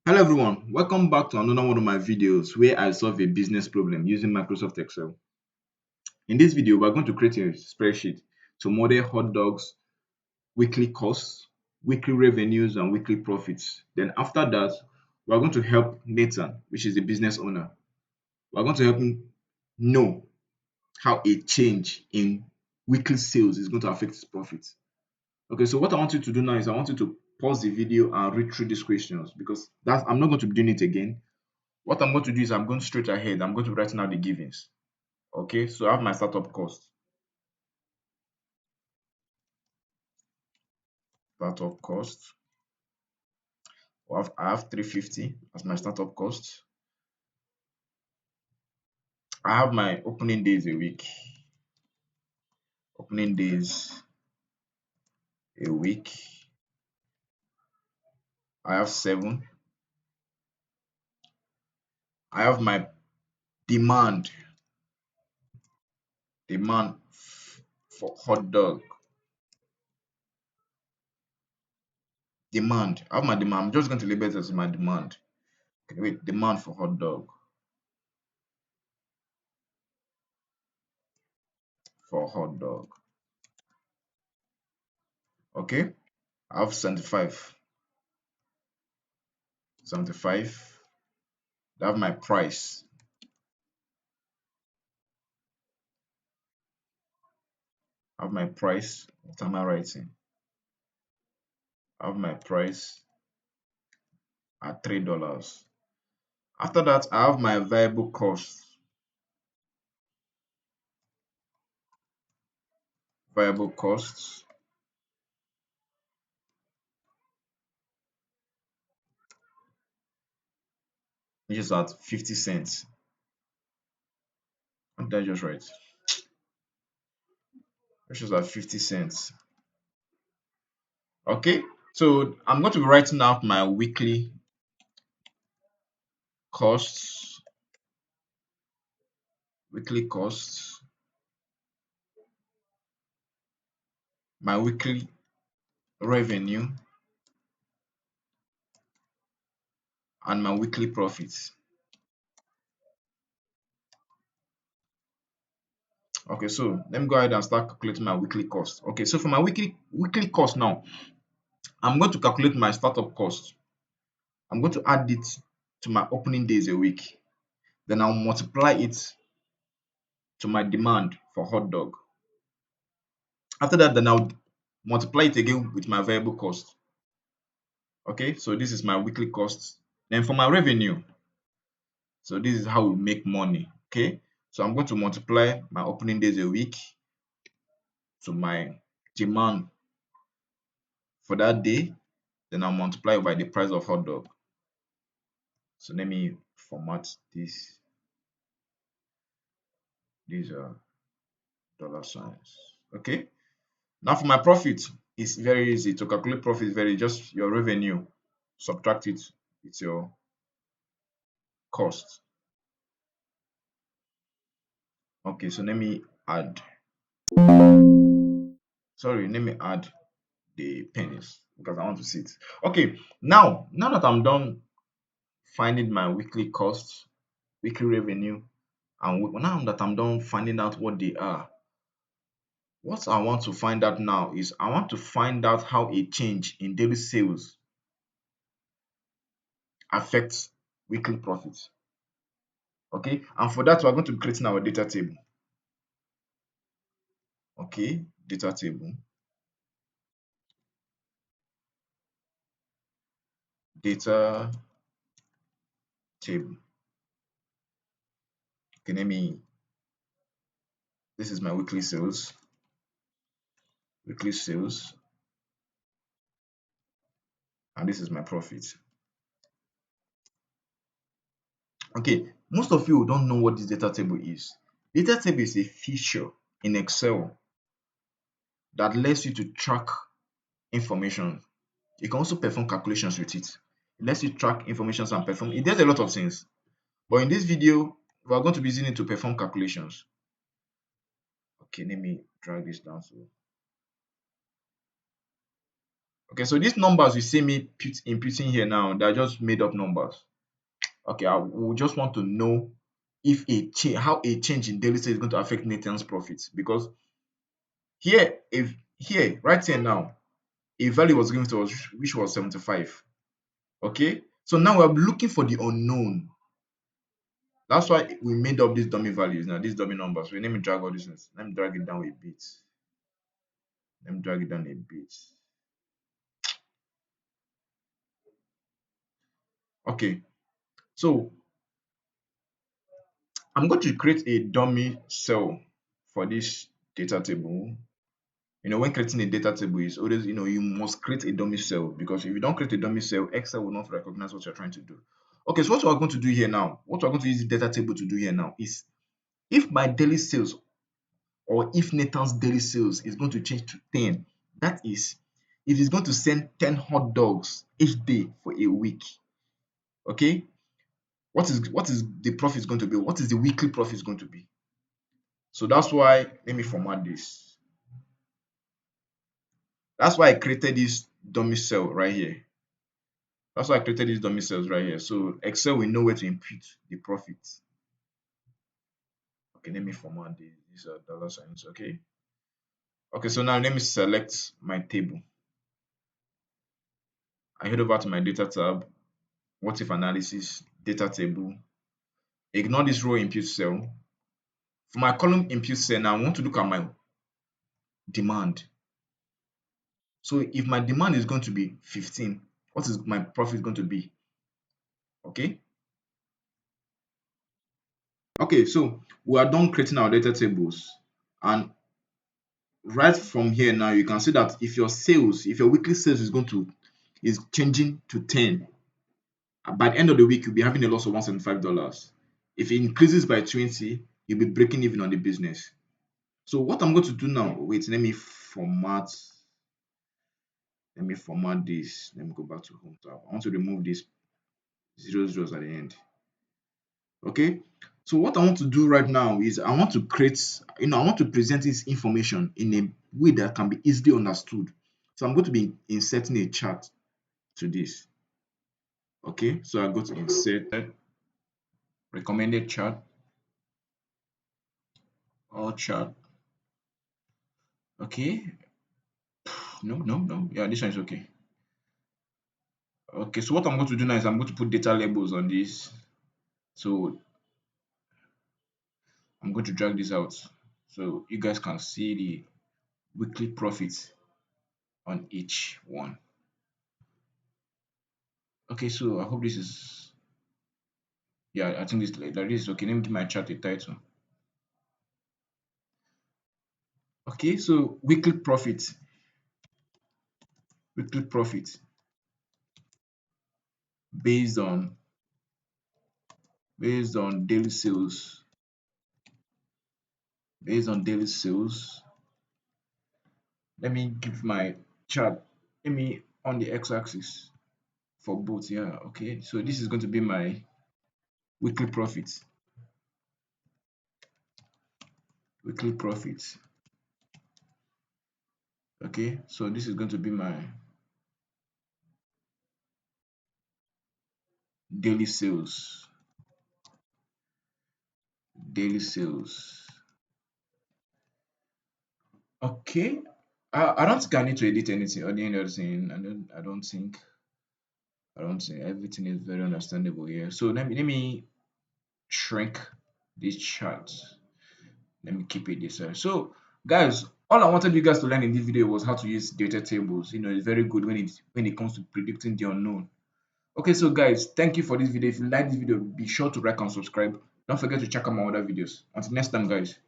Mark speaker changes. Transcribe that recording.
Speaker 1: Hello everyone, welcome back to another one of my videos where I solve a business problem using Microsoft Excel. In this video, we're going to create a spreadsheet to model hot dogs, weekly costs, weekly revenues, and weekly profits. Then after that, we're going to help Nathan, which is the business owner. We're going to help him know how a change in weekly sales is going to affect his profits. Okay, so what I want you to do now is I want you to pause the video and read through these questions because I'm not going to be doing it again. What I'm going to do is I'm going straight ahead. I'm going to write out the givings. Okay, so I have my startup cost. Startup cost. I have 350 as my startup cost. I have my opening days a week. Opening days a week. I have 7. I have my demand. Demand for hot dog. Demand. I have my demand. I'm just going to label it as my demand. Okay, wait, demand for hot dog. For hot dog. Okay. I have 75. 75. I have my price. I have my price. What am I writing? I have my price at $3. After that, I have my variable cost. Variable costs, which is at 50 cents. What did I just write? Which is at 50 cents. Okay, so I'm going to be writing out my weekly costs, weekly costs, my weekly revenue, and my weekly profits. Okay, so let me go ahead and start calculating my weekly cost. Okay, so for my weekly cost now, I'm going to calculate my startup cost. I'm going to add it to my opening days a week. Then I'll multiply it to my demand for hot dog. After that, then I'll multiply it again with my variable cost. Okay, so this is my weekly cost. Then for my revenue, so this is how we make money. Okay, so I'm going to multiply my opening days a week to my demand for that day. Then I'll multiply it by the price of hot dog. So let me format this. These are dollar signs. Okay. Now for my profit, it's very easy to calculate profit. Very just your revenue, subtract it with your cost. Okay, so let me add. Sorry, let me add the pennies because I want to see it. Okay, now that I'm done finding my weekly costs, weekly revenue, and now that I'm done finding out what they are, what I want to find out now is I want to find out how a change in daily sales affects weekly profits. Okay, and for that we're going to be creating our data table. Okay, data table, data table. Okay, this is my weekly sales, and this is my profit. Okay, most of you don't know what this data table is. Data table is a feature in Excel that lets you to track information. You can also perform calculations with it. It lets you track information and perform. It does a lot of things. But in this video, we are going to be using it to perform calculations. Okay, let me drag this down. So, Okay, so these numbers you see me inputting here now, they're just made up numbers. Okay, I will just want to know if how a change in daily sales is going to affect Nathan's profits, because here right here now a value was given to us which was 75. Okay, so now we're looking for the unknown. That's why we made up these dummy values now, these dummy numbers. Let me drag all these things. Let me drag it down a bit. Let me drag it down a bit. Okay, so I'm going to create a dummy cell for this data table. When creating a data table is always, you must create a dummy cell, because if you don't create a dummy cell, Excel will not recognize what you're trying to do. Okay, so what we're going to do here now, what we're going to use the data table to do here now is, if my daily sales, or if Nathan's daily sales is going to change to 10, that is, if he's going to send 10 hot dogs each day for a week, okay, what is the profit going to be? What is the weekly profit going to be? So that's why, let me format this. That's why I created this dummy cell right here. That's why I created these dummy cells right here. So Excel will know where to input the profit. Okay, let me format these dollar signs. Okay. Okay, so now let me select my table. I head over to my data tab, what if analysis, data table. Ignore this row input cell. For my column input cell, now I want to look at my demand. So if my demand is going to be 15, what is my profit going to be? Okay. Okay, so we are done creating our data tables, and right from here now you can see that if your weekly sales is changing to 10, by the end of the week you'll be having a loss of $175. If it increases by 20, you'll be breaking even on the business. So what I'm going to do now, wait, let me format this. Let me go back to home tab. I want to remove these zeros at the end. Okay, so what I want to do right now is I want to present this information in a way that can be easily understood. So I'm going to be inserting a chart to this. Okay, so I go to insert recommended chart, all chart. Okay, no, yeah, this one is okay. Okay, so what I'm going to do now is I'm going to put data labels on this. So I'm going to drag this out so you guys can see the weekly profits on each one. Okay, so I hope this is, yeah, I think this is okay. Let me give my chart a title. Okay, so weekly profit based on daily sales, let me give my chart, let me on the x-axis for both. Yeah, okay, so this is going to be my weekly profit. Okay, so this is going to be my daily sales. Okay, I don't think I need to edit anything or any other thing. I don't think everything is very understandable here. So let me shrink this chart. Let me keep it this way. So guys, all I wanted you guys to learn in this video was how to use data tables. It's very good when it comes to predicting the unknown. Okay, so guys, thank you for this video. If you like this video, be sure to like and subscribe. Don't forget to check out my other videos. Until next time, guys.